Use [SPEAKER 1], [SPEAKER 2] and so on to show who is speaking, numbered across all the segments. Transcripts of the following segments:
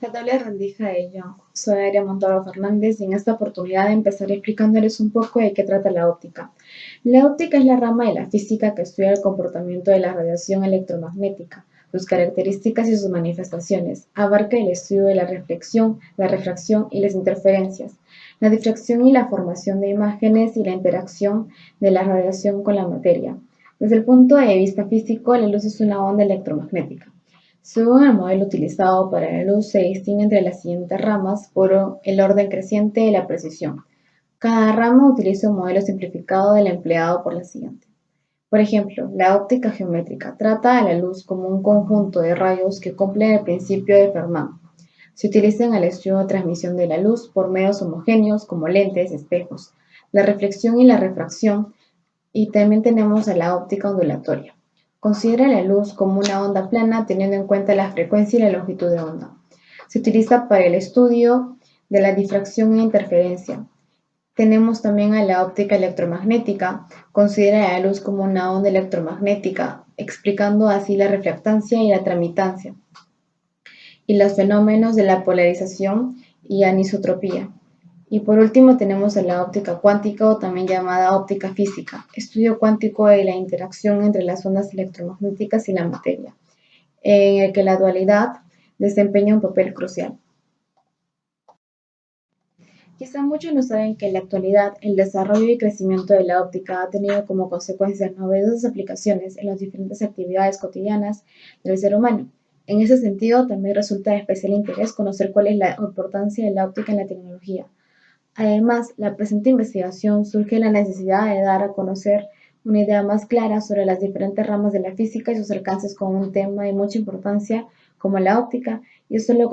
[SPEAKER 1] La tabla de rendija de Young. Soy Aria Montoro Fernández y en esta oportunidad empezaré explicándoles un poco de qué trata la óptica. La óptica es la rama de la física que estudia el comportamiento de la radiación electromagnética, sus características y sus manifestaciones. Abarca el estudio de la reflexión, la refracción y las interferencias, la difracción y la formación de imágenes y la interacción de la radiación con la materia. Desde el punto de vista físico, la luz es una onda electromagnética. Según el modelo utilizado para la luz, se distingue entre las siguientes ramas por el orden creciente de la precisión. Cada rama utiliza un modelo simplificado del empleado por la siguiente. Por ejemplo, la óptica geométrica trata a la luz como un conjunto de rayos que cumplen el principio de Fermat. Se utiliza en el estudio de transmisión de la luz por medios homogéneos como lentes, espejos, la reflexión y la refracción, y también tenemos a la óptica ondulatoria. Considera la luz como una onda plana teniendo en cuenta la frecuencia y la longitud de onda. Se utiliza para el estudio de la difracción e interferencia. Tenemos también a la óptica electromagnética. Considera la luz como una onda electromagnética, explicando así la reflectancia y la tramitancia, y los fenómenos de la polarización y anisotropía. Y por último tenemos a la óptica cuántica o también llamada óptica física, estudio cuántico de la interacción entre las ondas electromagnéticas y la materia, en el que la dualidad desempeña un papel crucial. Quizá muchos no saben que en la actualidad el desarrollo y crecimiento de la óptica ha tenido como consecuencias novedosas aplicaciones en las diferentes actividades cotidianas del ser humano. En ese sentido, también resulta de especial interés conocer cuál es la importancia de la óptica en la tecnología. Además, la presente investigación surge de la necesidad de dar a conocer una idea más clara sobre las diferentes ramas de la física y sus alcances con un tema de mucha importancia como la óptica, y esto lo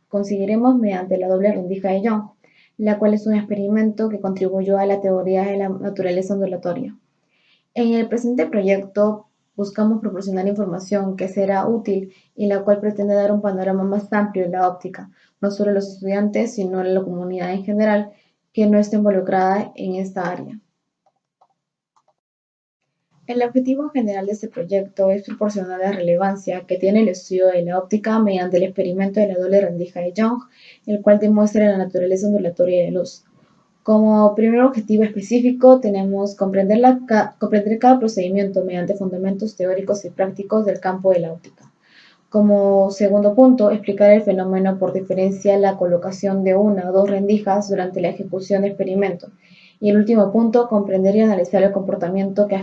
[SPEAKER 1] conseguiremos mediante la doble rendija de Young, la cual es un experimento que contribuyó a la teoría de la naturaleza ondulatoria. En el presente proyecto buscamos proporcionar información que será útil y la cual pretende dar un panorama más amplio de la óptica, no solo a los estudiantes, sino a la comunidad en general que no esté involucrada en esta área. El objetivo general de este proyecto es proporcionar la relevancia que tiene el estudio de la óptica mediante el experimento de la doble rendija de Young, el cual demuestra la naturaleza ondulatoria de la luz. Como primer objetivo específico tenemos comprender cada procedimiento mediante fundamentos teóricos y prácticos del campo de la óptica. Como segundo punto, explicar el fenómeno por diferencia la colocación de una o dos rendijas durante la ejecución de experimento. Y el último punto, comprender y analizar el comportamiento que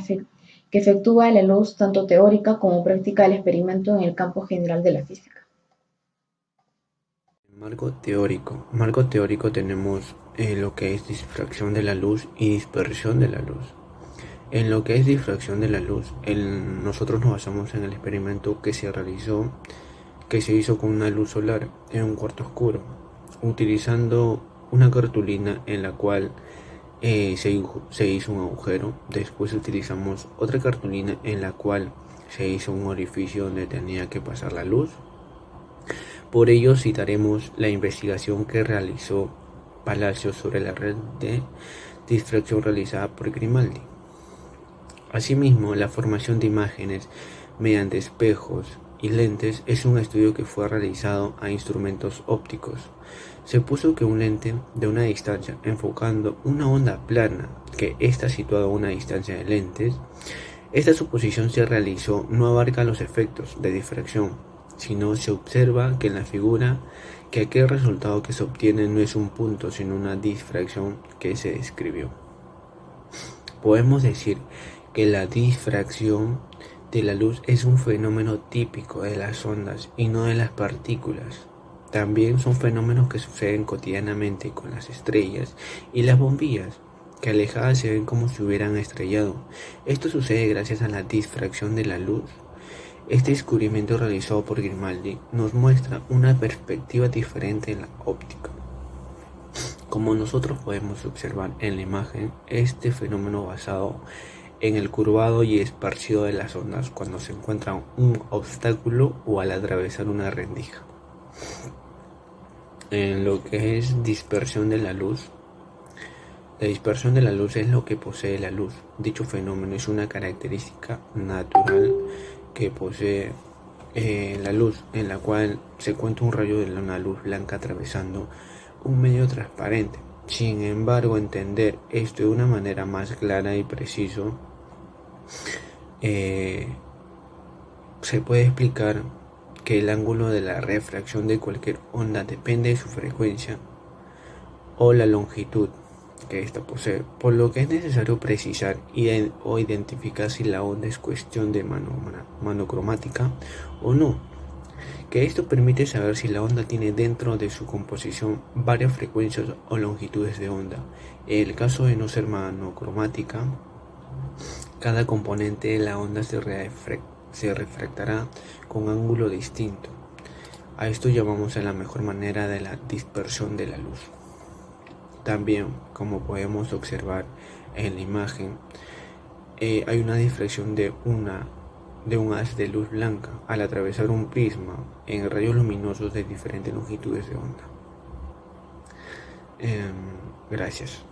[SPEAKER 1] efectúa la luz tanto teórica como práctica del experimento en el campo general de la física.
[SPEAKER 2] Marco teórico tenemos lo que es difracción de la luz y dispersión de la luz. En lo que es difracción de la luz, nosotros nos basamos en el experimento que se hizo con una luz solar en un cuarto oscuro, utilizando una cartulina en la cual se hizo un agujero. Después utilizamos otra cartulina en la cual se hizo un orificio donde tenía que pasar la luz. Por ello citaremos la investigación que realizó Palacios sobre la red de difracción realizada por Grimaldi. Asimismo, la formación de imágenes mediante espejos y lentes es un estudio que fue realizado a instrumentos ópticos. Se puso que un lente de una distancia enfocando una onda plana que está situada a una distancia de lentes, esta suposición se realizó no abarca los efectos de difracción, sino se observa que en la figura que aquel resultado que se obtiene no es un punto, sino una difracción que se describió. Podemos decir que la difracción de la luz es un fenómeno típico de las ondas y no de las partículas. También son fenómenos que suceden cotidianamente con las estrellas y las bombillas, que alejadas se ven como si hubieran estrellado. Esto sucede gracias a la difracción de la luz. Este descubrimiento realizado por Grimaldi nos muestra una perspectiva diferente en la óptica. Como nosotros podemos observar en la imagen, este fenómeno basado en el curvado y esparcido de las ondas cuando se encuentra un obstáculo o al atravesar una rendija. En lo que es dispersión de la luz, la dispersión de la luz es lo que posee la luz. Dicho fenómeno es una característica natural que posee la luz, en la cual se cuenta un rayo de una luz blanca atravesando un medio transparente. Sin embargo, entender esto de una manera más clara y preciso, eh, se puede explicar que el ángulo de la refracción de cualquier onda depende de su frecuencia o la longitud que ésta posee, por lo que es necesario precisar o identificar si la onda es cuestión de monocromática o no, que esto permite saber si la onda tiene dentro de su composición varias frecuencias o longitudes de onda. En el caso de no ser monocromática, cada componente de la onda se refractará con ángulo distinto. A esto llamamos a la mejor manera de la dispersión de la luz. También, como podemos observar en la imagen, hay una difracción de un haz de luz blanca al atravesar un prisma en rayos luminosos de diferentes longitudes de onda. Gracias.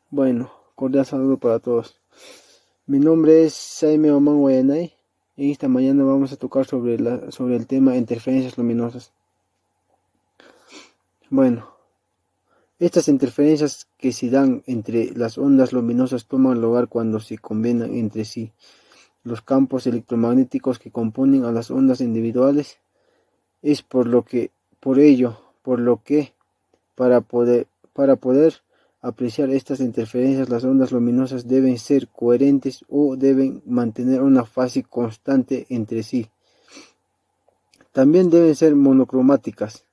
[SPEAKER 3] Bueno, cordial saludo para todos. Mi nombre es Jaime Oman Guayanay y esta mañana vamos a tocar sobre el tema interferencias luminosas. Bueno, estas interferencias que se dan entre las ondas luminosas toman lugar cuando se combinan entre sí los campos electromagnéticos que componen a las ondas individuales. Es por lo que para poder apreciar estas interferencias, las ondas luminosas deben ser coherentes o deben mantener una fase constante entre sí. También deben ser monocromáticas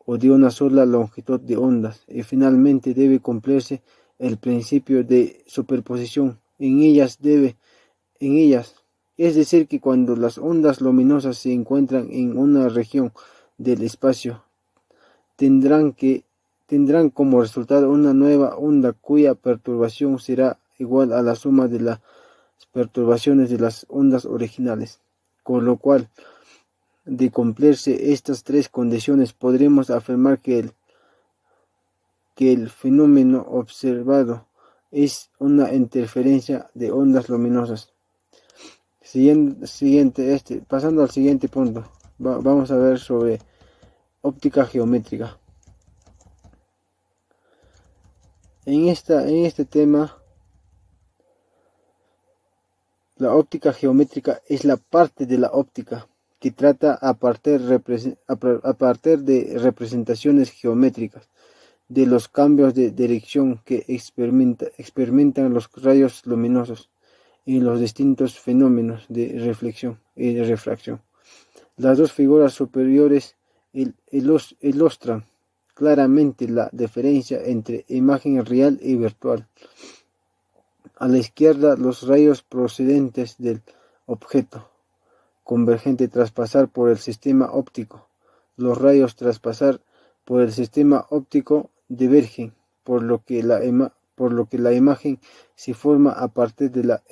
[SPEAKER 3] o de una sola longitud de ondas, y finalmente debe cumplirse el principio de superposición en ellas, es decir, que cuando las ondas luminosas se encuentran en una región del espacio, tendrán como resultado una nueva onda cuya perturbación será igual a la suma de las perturbaciones de las ondas originales, con lo cual, de cumplirse estas tres condiciones, podremos afirmar que el fenómeno observado es una interferencia de ondas luminosas. Pasando al siguiente punto, vamos a ver sobre óptica geométrica. En este tema, la óptica geométrica es la parte de la óptica que trata a partir de representaciones geométricas de los cambios de dirección que experimentan los rayos luminosos y los distintos fenómenos de reflexión y de refracción. Las dos figuras superiores ilustran claramente la diferencia entre imagen real y virtual. A la izquierda, los rayos procedentes del objeto convergente tras pasar por el sistema óptico. Los rayos tras pasar por el sistema óptico divergen, por lo que la imagen se forma a partir de la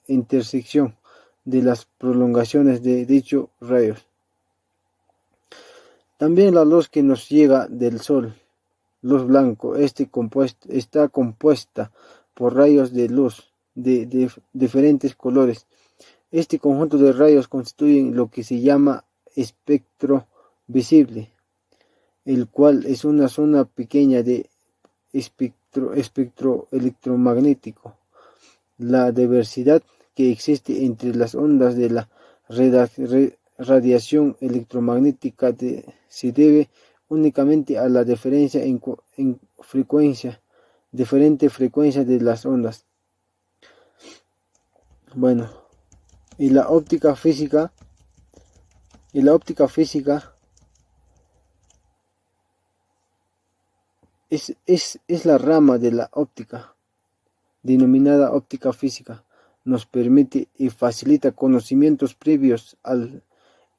[SPEAKER 3] intersección de las prolongaciones de dichos rayos. También la luz que nos llega del sol, luz blanco, está compuesta por rayos de luz de diferentes colores. Este conjunto de rayos constituye lo que se llama espectro visible, el cual es una zona pequeña de espectro electromagnético. La diversidad que existe entre las ondas de la radiación electromagnética se debe únicamente a la diferencia en diferente frecuencia de las ondas. Bueno, y la óptica física es la rama de la óptica denominada óptica física. Nos permite y facilita conocimientos previos al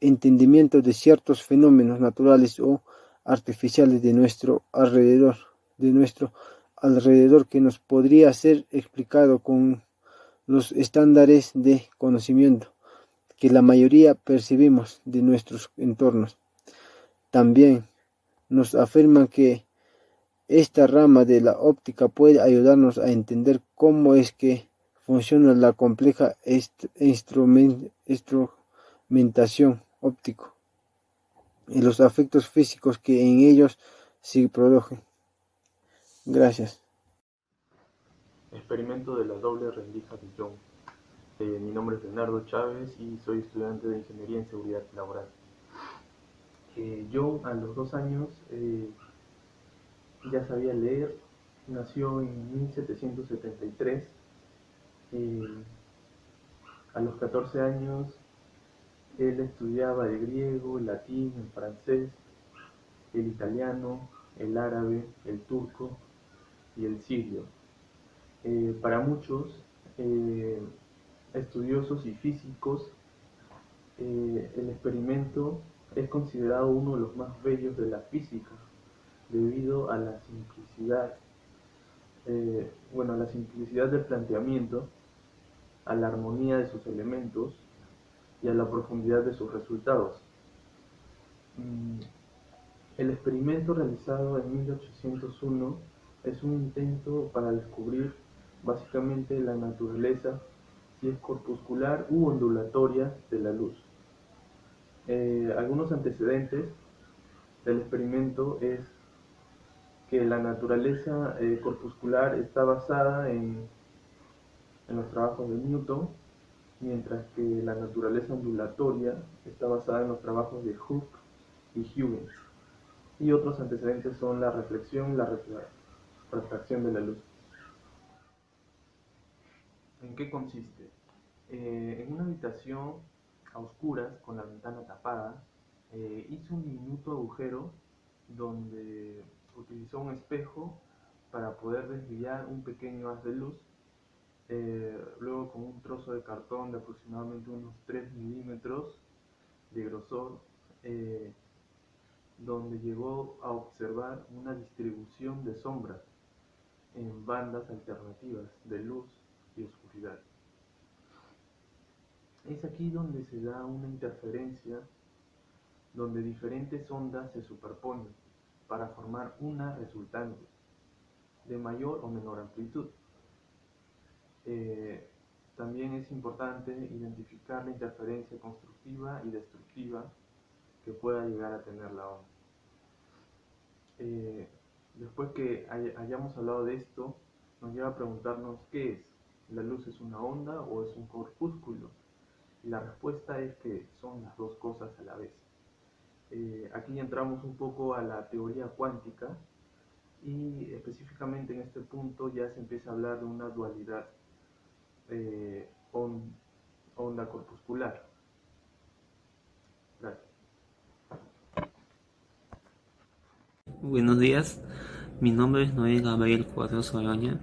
[SPEAKER 3] entendimiento de ciertos fenómenos naturales o artificiales de nuestro alrededor que nos podría ser explicado con los estándares de conocimiento que la mayoría percibimos de nuestros entornos. También nos afirman que esta rama de la óptica puede ayudarnos a entender cómo es que funciona la compleja instrumentación óptico y los efectos físicos que en ellos se producen. Gracias.
[SPEAKER 4] Experimento de la doble rendija de Young. Mi nombre es Leonardo Chávez y soy estudiante de Ingeniería en Seguridad Laboral. Young a los 2 años ya sabía leer, nació en 1773. A los 14 años él estudiaba el griego, el latín, el francés, el italiano, el árabe, el turco y el sirio. Para muchos estudiosos y físicos, el experimento es considerado uno de los más bellos de la física, debido a la simplicidad, a la simplicidad del planteamiento, a la armonía de sus elementos y a la profundidad de sus resultados. El experimento realizado en 1801 es un intento para descubrir básicamente la naturaleza, si es corpuscular u ondulatoria, de la luz. Algunos antecedentes del experimento es que la naturaleza corpuscular está basada en los trabajos de Newton, mientras que la naturaleza ondulatoria está basada en los trabajos de Hooke y Huygens. Y otros antecedentes son la reflexión y la refracción de la luz. ¿En qué consiste? En una habitación a oscuras, con la ventana tapada, hizo un diminuto agujero donde utilizó un espejo para poder desviar un pequeño haz de luz. Luego, con un trozo de cartón de aproximadamente unos 3 milímetros de grosor, donde llegó a observar una distribución de sombras en bandas alternativas de luz y oscuridad. Es aquí donde se da una interferencia, donde diferentes ondas se superponen para formar una resultante de mayor o menor amplitud. También es importante identificar la interferencia constructiva y destructiva que pueda llegar a tener la onda. Después que hayamos hablado de esto, nos lleva a preguntarnos qué es. ¿La luz es una onda o es un corpúsculo? Y la respuesta es que son las dos cosas a la vez. Aquí entramos un poco a la teoría cuántica y específicamente en este punto ya se empieza a hablar de una dualidad onda corpuscular. Gracias.
[SPEAKER 5] Buenos días, mi nombre es Noé Gabriel Cuadros Oroña.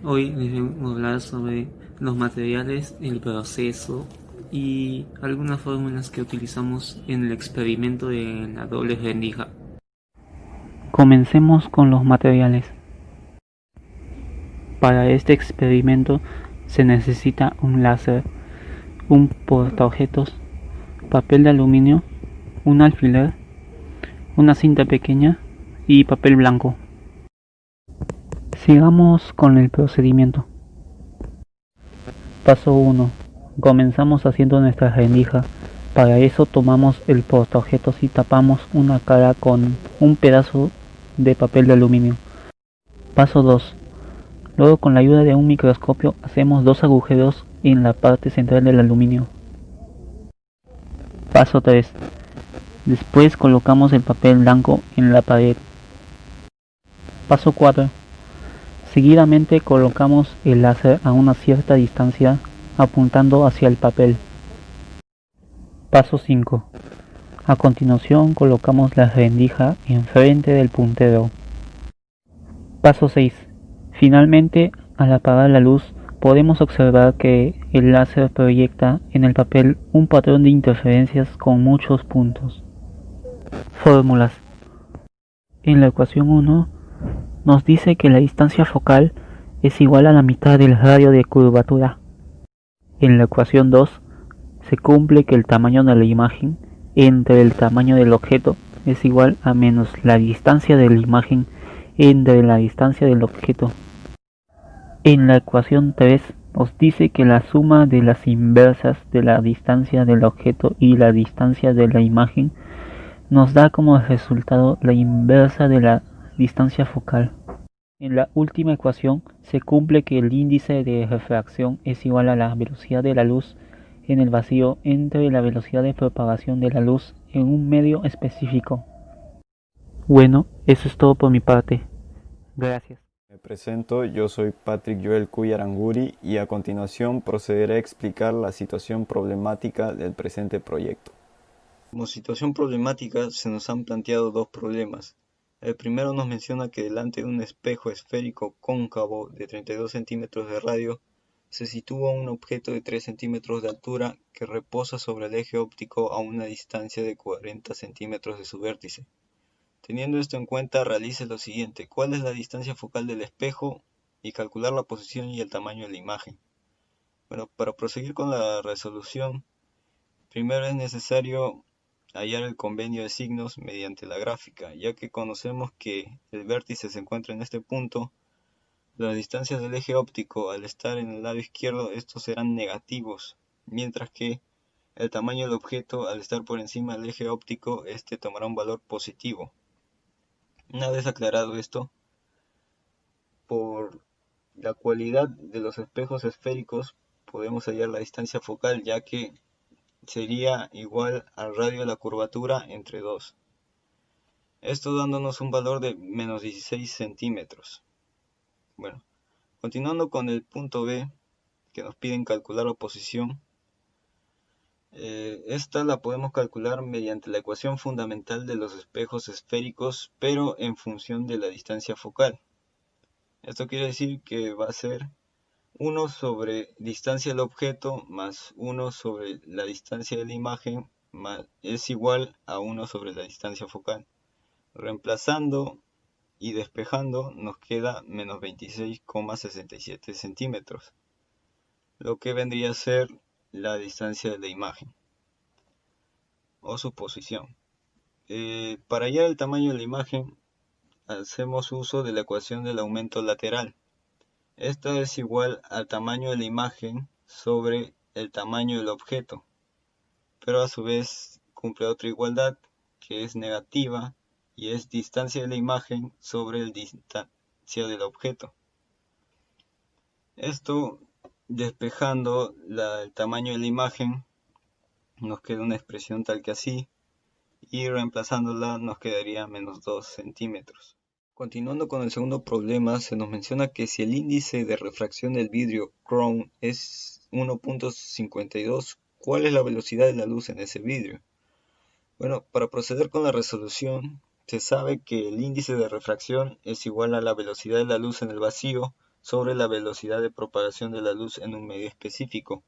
[SPEAKER 5] Hoy les vengo a hablar sobre los materiales, el proceso y algunas fórmulas que utilizamos en el experimento de la doble rendija. Comencemos con los materiales. Para este experimento se necesita un láser, un portaobjetos, papel de aluminio, un alfiler, una cinta pequeña y papel blanco. Sigamos con el procedimiento. Paso 1. Comenzamos haciendo nuestra rendija. Para eso tomamos el portaobjetos y tapamos una cara con un pedazo de papel de aluminio. Paso 2. Luego, con la ayuda de un microscopio, hacemos 2 agujeros en la parte central del aluminio. Paso 3. Después colocamos el papel blanco en la pared. Paso 4. Seguidamente colocamos el láser a una cierta distancia apuntando hacia el papel. Paso 5. A continuación colocamos la rendija enfrente del puntero. Paso 6. Finalmente, al apagar la luz, podemos observar que el láser proyecta en el papel un patrón de interferencias con muchos puntos. Fórmulas. En la ecuación 1 nos dice que la distancia focal es igual a la mitad del radio de curvatura. En la ecuación 2 se cumple que el tamaño de la imagen entre el tamaño del objeto es igual a menos la distancia de la imagen entre la distancia del objeto. En la ecuación 3 nos dice que la suma de las inversas de la distancia del objeto y la distancia de la imagen nos da como resultado la inversa de la distancia focal. En la última ecuación se cumple que el índice de refracción es igual a la velocidad de la luz en el vacío entre la velocidad de propagación de la luz en un medio específico. Bueno, eso es todo por mi parte. Gracias.
[SPEAKER 6] Me presento, yo soy Patrick Joel Cuy Aranguri y a continuación procederé a explicar la situación problemática del presente proyecto. Como situación problemática se nos han planteado dos problemas. El primero nos menciona que delante de un espejo esférico cóncavo de 32 centímetros de radio se sitúa un objeto de 3 centímetros de altura que reposa sobre el eje óptico a una distancia de 40 centímetros de su vértice. Teniendo esto en cuenta, realice lo siguiente: ¿cuál es la distancia focal del espejo? Y calcular la posición y el tamaño de la imagen. Bueno, para proseguir con la resolución, primero es necesario hallar el convenio de signos mediante la gráfica, ya que conocemos que el vértice se encuentra en este punto. Las distancias del eje óptico al estar en el lado izquierdo, estos serán negativos, mientras que el tamaño del objeto al estar por encima del eje óptico, este tomará un valor positivo. Una vez aclarado esto, por la cualidad de los espejos esféricos podemos hallar la distancia focal, ya que sería igual al radio de la curvatura entre 2. Esto dándonos un valor de menos 16 centímetros. Bueno, continuando con el punto B, que nos piden calcular la posición. Esta la podemos calcular mediante la ecuación fundamental de los espejos esféricos, pero en función de la distancia focal. Esto quiere decir que va a ser 1 sobre distancia del objeto más 1 sobre la distancia de la imagen es igual a 1 sobre la distancia focal. Reemplazando y despejando nos queda menos 26,67 centímetros, lo que vendría a ser la distancia de la imagen o su posición. Para hallar el tamaño de la imagen hacemos uso de la ecuación del aumento lateral. Esta es igual al tamaño de la imagen sobre el tamaño del objeto, pero a su vez cumple otra igualdad que es negativa y es distancia de la imagen sobre el distancia del objeto. Esto despejando el tamaño de la imagen nos queda una expresión tal que así, y reemplazándola nos quedaría menos 2 centímetros. Continuando con el segundo problema, se nos menciona que si el índice de refracción del vidrio Crown es 1.52, ¿cuál es la velocidad de la luz en ese vidrio? Bueno, para proceder con la resolución, se sabe que el índice de refracción es igual a la velocidad de la luz en el vacío sobre la velocidad de propagación de la luz en un medio específico.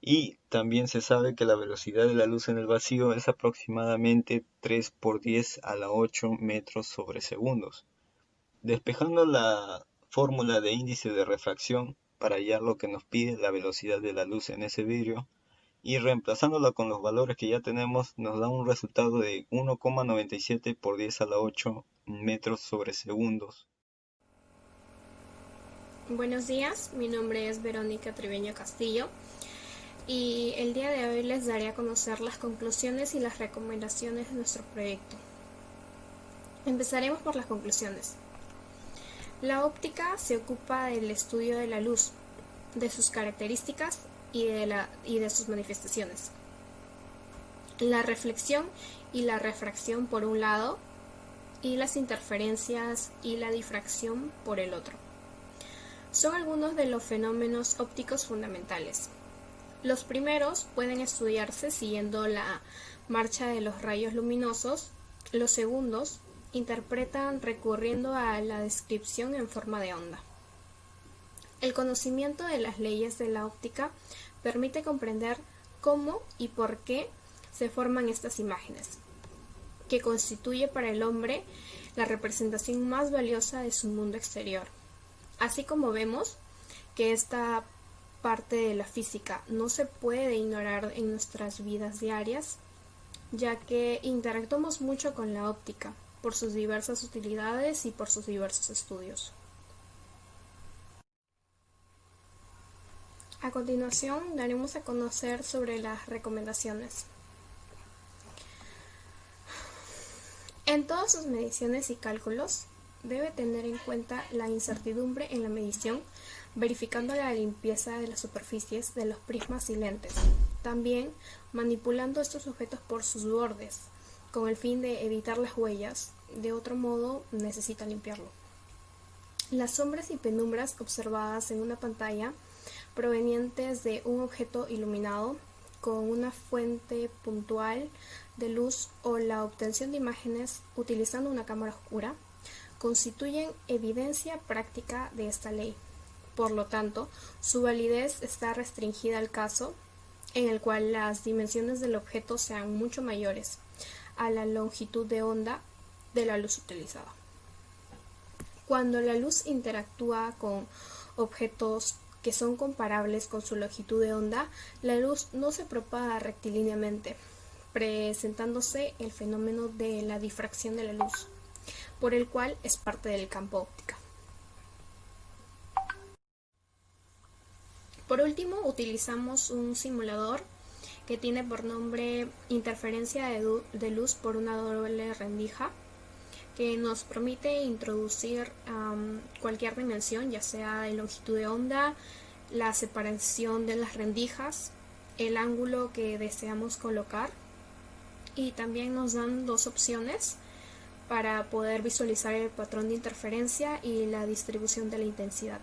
[SPEAKER 6] Y también se sabe que la velocidad de la luz en el vacío es aproximadamente 3 por 10 a la 8 metros sobre segundos. Despejando la fórmula de índice de refracción para hallar lo que nos pide la velocidad de la luz en ese vidrio y reemplazándola con los valores que ya tenemos, nos da un resultado de 1,97 por 10 a la 8 metros sobre segundos.
[SPEAKER 7] Buenos días, mi nombre es Verónica Triveño Castillo y el día de hoy les daré a conocer las conclusiones y las recomendaciones de nuestro proyecto. Empezaremos por las conclusiones. La óptica se ocupa del estudio de la luz, de sus características y de sus manifestaciones. La reflexión y la refracción por un lado y las interferencias y la difracción por el otro. Son algunos de los fenómenos ópticos fundamentales. Los primeros pueden estudiarse siguiendo la marcha de los rayos luminosos. Los segundos interpretan recurriendo a la descripción en forma de onda. El conocimiento de las leyes de la óptica permite comprender cómo y por qué se forman estas imágenes, que constituye para el hombre la representación más valiosa de su mundo exterior. Así como vemos que esta parte de la física no se puede ignorar en nuestras vidas diarias, ya que interactuamos mucho con la óptica por sus diversas utilidades y por sus diversos estudios. A continuación, daremos a conocer sobre las recomendaciones. En todas sus mediciones y cálculos, debe tener en cuenta la incertidumbre en la medición, verificando la limpieza de las superficies de los prismas y lentes. También manipulando estos objetos por sus bordes, con el fin de evitar las huellas. De otro modo, necesita limpiarlo. Las sombras y penumbras observadas en una pantalla provenientes de un objeto iluminado con una fuente puntual de luz o la obtención de imágenes utilizando una cámara oscura constituyen evidencia práctica de esta ley. Por lo tanto, su validez está restringida al caso en el cual las dimensiones del objeto sean mucho mayores a la longitud de onda de la luz utilizada. Cuando la luz interactúa con objetos que son comparables con su longitud de onda, la luz no se propaga rectilíneamente, presentándose el fenómeno de la difracción de la luz, por el cual es parte del campo óptico. Por último, utilizamos un simulador que tiene por nombre interferencia de luz por una doble rendija, que nos permite introducir cualquier dimensión, ya sea de longitud de onda, la separación de las rendijas, el ángulo que deseamos colocar, y también nos dan dos opciones para poder visualizar el patrón de interferencia y la distribución de la intensidad.